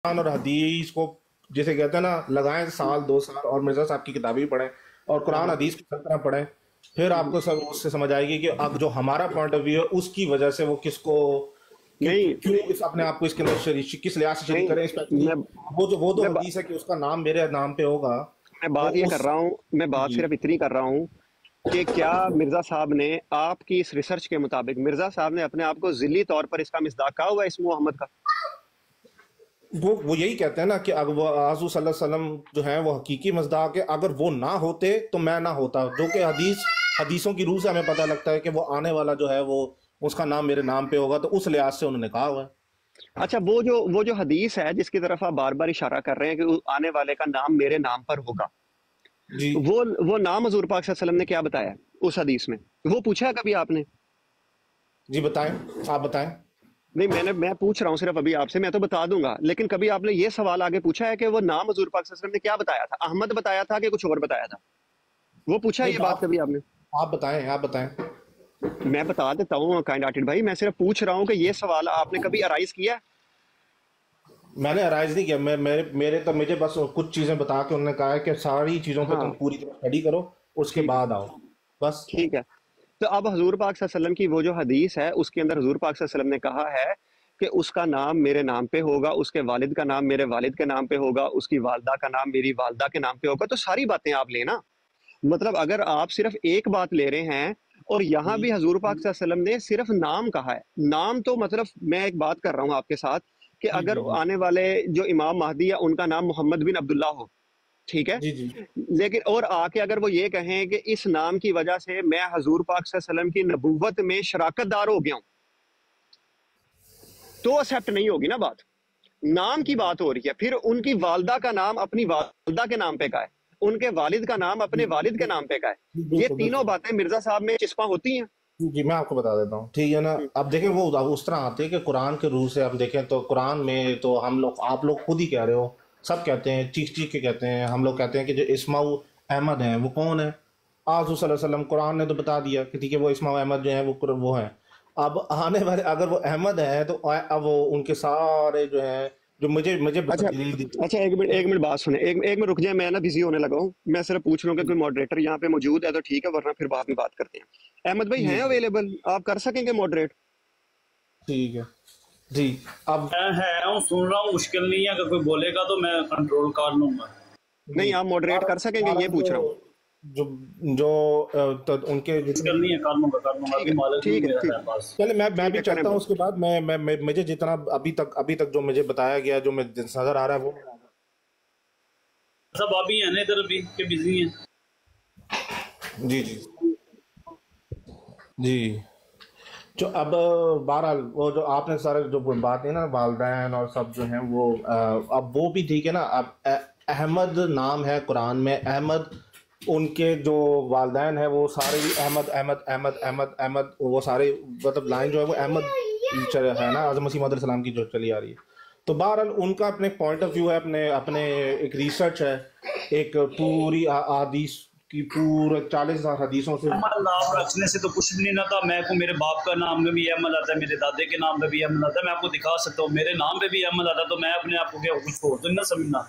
कुरान और हदीस को जैसे कहते हैं ना, लगाएं साल 2 साल और मिर्जा साहब की किताबें भी पढ़ें और हाँ कुरान हाँ। हदीस की तरह पढ़ें, फिर हम्म। आपको सब उससे समझ आएगी कि अब जो हमारा पॉइंट ऑफ व्यू है उसकी वजह से वो किसको क्यों नहीं क्यों इस अपने आप को इसके अंदर किस लिहाज से शरीक नहीं, करें, स्पेशली मैं वो जो मैं बा, हदीस है कि उसका नाम मेरे नाम पे होगा। मैं तो बात ये कर उस रहा हूँ, मैं बात जी सिर्फ इतनी कर रहा हूँ कि क्या मिर्जा साहब ने आपकी इस रिसर्च के मुताबिक मिर्जा साहब ने अपने आप को जिली तौर पर इसका मिसदाक कहा हुआ है इस मोहम्मद का? वो यही कहते हैं ना कि अगर वो आजू सल्लल्लाहु अलैहि वसल्लम जो है वो हकीकी मजदाक है, अगर वो ना होते तो मैं ना होता, जो कि हदीसों की रूह से हमें पता लगता है कि वो आने वाला जो है वो उसका नाम मेरे नाम पे होगा, तो उस लिहाज से उन्होंने कहा हुआ है। अच्छा, वो जो हदीस है जिसकी तरफ आप बार बार इशारा कर रहे हैं कि आने वाले का नाम मेरे नाम पर होगा, जी वो नाम हजूर पाक सल्लल्लाहु अलैहि वसल्लम ने क्या बताया उस हदीस में? वो पूछा है कभी आपने? जी बताएं, आप बताएं। नहीं, मैं पूछ रहा हूँ सिर्फ अभी आपसे, मैं तो बता दूंगा, लेकिन कभी आपने ये सवाल आगे पूछा है कि वो नाम हजूर पाक सल्लल्लाहु अलैहि वसल्लम ने क्या बताया था? अहमद बताया था कि कुछ और बताया था? वो पूछा है नहीं ये बात बात, कभी आपने? आप बताएं, आप बताएं। मैं बता देता हूँ काइंड हार्टेड भाई, मैं सिर्फ पूछ रहा हूँ कि ये सवाल आपने कभी अराइज किया है? मैंने अराइज नहीं किया, मैं मेरे मेरे तो मुझे बस कुछ चीजें बता के उन्होंने कहा है कि सारी चीजों पे तुम हाँ। पूरी तरह स्टडी करो, उसके ठीक बाद आओ, बस। ठीक है। तो अब हजूर पाक सल्लल्लाहु अलैहि वसल्लम की वो जो हदीस है उसके अंदर हजूर पाक सल्लल्लाहु अलैहि वसल्लम ने कहा है कि उसका नाम मेरे नाम पे होगा, उसके वालिद का नाम मेरे वालिद के नाम पे होगा, उसकी वालदा का नाम मेरी वालदा के नाम पे होगा। तो सारी बातें आप लेना, मतलब अगर आप सिर्फ एक बात ले रहे हैं और यहाँ जी भी हजूर पाक सल्लल्लाहु अलैहि वसल्लम ने सिर्फ नाम कहा है, नाम तो मतलब मैं एक बात कर रहा हूँ आपके साथ कि जी अगर जी जी आने वाले जो इमाम महदी है उनका नाम मोहम्मद बिन अब्दुल्ला हो, ठीक है, जी जी। लेकिन और आके अगर वो ये कहें कि इस नाम की वजह से मैं हजूर पाक सल्लल्लाहु अलैहि वसल्लम की नबूवत में शराकतदार हो गया हूं, तो एक्सेप्ट नहीं होगी ना बात। नाम की बात हो रही है, फिर उनकी वालदा का नाम अपनी वालदा के नाम पे का है, उनके वालिद का नाम जी अपने वालिद के नाम पे का है। जी, ये बिल्कुल तीनों बिल्कुल। बातें मिर्जा साहब में चिस्पा होती हैं। जी जी, मैं आपको बता देता हूँ, ठीक है ना। अब देखें वो अब उस तरह आते हैं कि कुरान के रूह से हम देखें तो कुरान में तो हम लोग, आप लोग खुद ही कह रहे हो, सब कहते हैं, चीख चीख के कहते हैं, हम लोग कहते हैं कि जो इस्माऊ अहमद हैं वो कौन है। आज़ू सल्लल्लाहु अलैहि वसल्लम, कुरान ने तो बता दिया कि ठीक है वो इस्माऊ अहमद जो है वो है। अब आने वाले अगर वो अहमद है तो अब वो उनके सारे जो है, जो मुझे मुझे अच्छा दलील दी। अच्छा, एक मिनट बात सुने, एक मिनट रुक जाए, मैं ना बिजी होने लगा हूँ, मैं सिर्फ पूछ रहा हूँ कि कोई मॉडरेटर यहाँ पे मौजूद है तो ठीक है, वरना फिर बाद में बात करते हैं। अहमद भाई जी हैं जी, अवेलेबल? आप कर सकेंगे मॉडरेट? ठीक है जी। अब मैं है हूँ, सुन रहा हूँ, मुश्किल नहीं है, अगर कोई बोलेगा तो मैं कंट्रोल कर लूंगा। नहीं, जी, आप मॉडरेट कर सकेंगे, बारह ये जो पूछ रहा हूँ। जो जो तो उनके जितने मुश्किल भी, नहीं है, कर लूंगा, ठीक अभी है मालिक नहीं ठीक है मेरा ठीक है पास। चले मैं ठीक भी है, करें चलता हूँ, बात। उसके बाद मुझे जितना अभी तक जो मुझे बताया गया, जो मैं नजर आ रहा है वो मैं सब अभी है ना इधर भी के बिजी हैं। जी जी जी। जो अब बहरहाल वो जो आपने सारे जो बात है ना, वालदैन और सब जो हैं वो अब वो भी ठीक है ना। अब अहमद नाम है कुरान में, अहमद उनके जो वालदैन है वो सारे भी अहमद अहमद अहमद अहमद अहमद, वो सारे मतलब लाइन जो है वो अहमद है ना, आज़म मसीह मौद सलाम की जो चली आ रही है। तो बहरहाल उनका अपने पॉइंट ऑफ व्यू है, अपने अपने एक रिसर्च है, एक पूरी हदीस की पूरे 40,000 हदीसों से। अहमद नाम रखने से तो कुछ भी नहीं ना था। मैं को मेरे बाप का नाम में भी अहमद आता है, मेरे दादे के नाम पे भी अहमद आता है, मैं आपको दिखा सकता हूँ, मेरे नाम पे भी अहमद आता है, तो मैं अपने आप को क्या कुछ और तो नहीं ना समझना।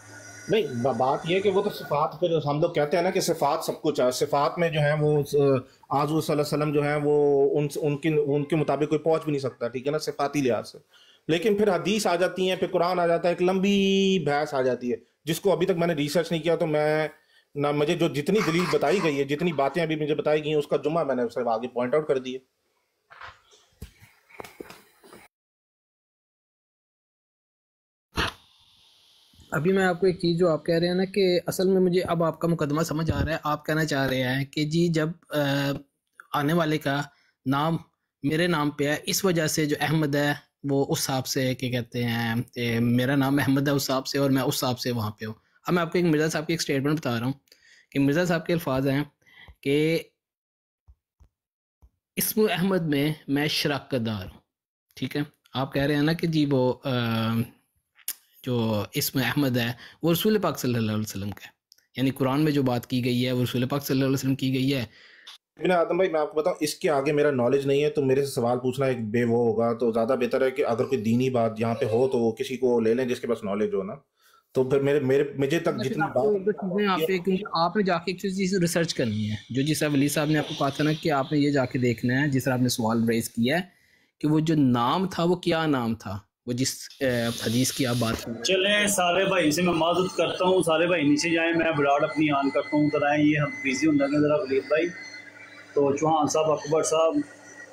नहीं बात यह है कि वो तो सिफात, फिर हम लोग कहते हैं ना कि सिफात सब कुछ है, सिफात में जो है वो आज़ू सल्लल्लाहु अलैहि वसल्लम जो है वो उनके उनके मुताबिक कोई पहुंच भी नहीं सकता, ठीक है ना, सिफाती लिहाज से। लेकिन फिर हदीस आ जाती है, फिर कुरान आ जाता है, एक लंबी बहस आ जाती है जिसको अभी तक मैंने रिसर्च नहीं किया, तो मैं ना, मुझे जो जितनी दलील बताई गई है, जितनी बातें अभी मुझे बताई गई हैं, उसका जुम्मा मैंने सिर्फ आगे पॉइंट आउट कर दी है। अभी मैं आपको एक चीज़ जो आप कह रहे हैं ना कि असल में मुझे अब आपका मुकदमा समझ आ रहा है। आप कहना चाह रहे हैं कि जी जब आने वाले का नाम मेरे नाम पे है, इस वजह से जो अहमद है वो उस हिसाब से क्या कहते हैं मेरा नाम अहमद है उस हिसाब से और मैं उस हिसाब से वहाँ पे हूँ। अब मैं आपको एक मिर्ज़ा साहब की एक स्टेटमेंट बता रहा हूँ कि मिर्ज़ा साहब के अल्फाज हैं कि इस्म अहमद में मैं शराकत दार हूँ। ठीक है, आप कह रहे हैं ना कि जी वो जो इस्म अहमद है वो रसूल पाक सल्लल्लाहु अलैहि वसल्लम का है, यानी कुरान में जो बात की गई है वो रसूल पाक सल्लल्लाहु अलैहि वसल्लम की गई है। लेकिन आदम भाई मैं आपको बताऊं, इसके आगे मेरा नॉलेज नहीं है, तो मेरे से सवाल पूछना एक वो होगा। तो ज़्यादा बेहतर है कि अगर कोई दीनी बात यहाँ पे हो तो वो किसी को ले लें जिसके पास नॉलेज हो ना। तो फिर मेरे मेरे मुझे तक फिर जितनी आपको एक दो चीज़ें आप पे, क्योंकि आपने जाके एक चीज़ रिसर्च करनी है, जो जिस वली साहब ने आपको कहा था ना कि आपने ये जाके देखना है, जिस तरह आपने सवाल रेज किया है कि वो जो नाम था वो क्या नाम था, वो जिस हदीस की आप बात कर रहे हैं। चलें, सारे भाई से मैं माजूद करता हूँ, सारे भाई नीचे जाएं, मैं बिराड़ अपनी ऑन करता हूँ। कराएं, ये हम बिजी होने लगे ज़रा वलीद भाई। तो चौहान साहब, अकबर साहब,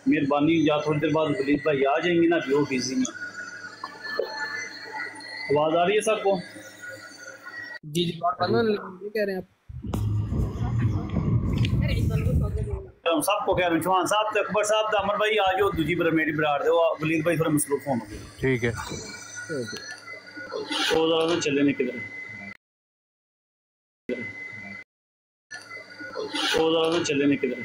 मेहरबानी, या थोड़ी देर बाद वलीद भाई आ जाएंगे ना, जो बिजी में। आवाज़ आ रही है सबको? जी जी बात मालूम ये कह रहे हैं आप। हम सबको कह रहे हैं, चौहान साहब तो अकबर साहब तो अमर भाई आ जाओ, दूजी पर मेरी बिराड़ दो, वलीद भाई थोड़ा मसरूफ होंगे। ठीक है। तो ज़रा चले निकले, तो ज़रा चले निकले।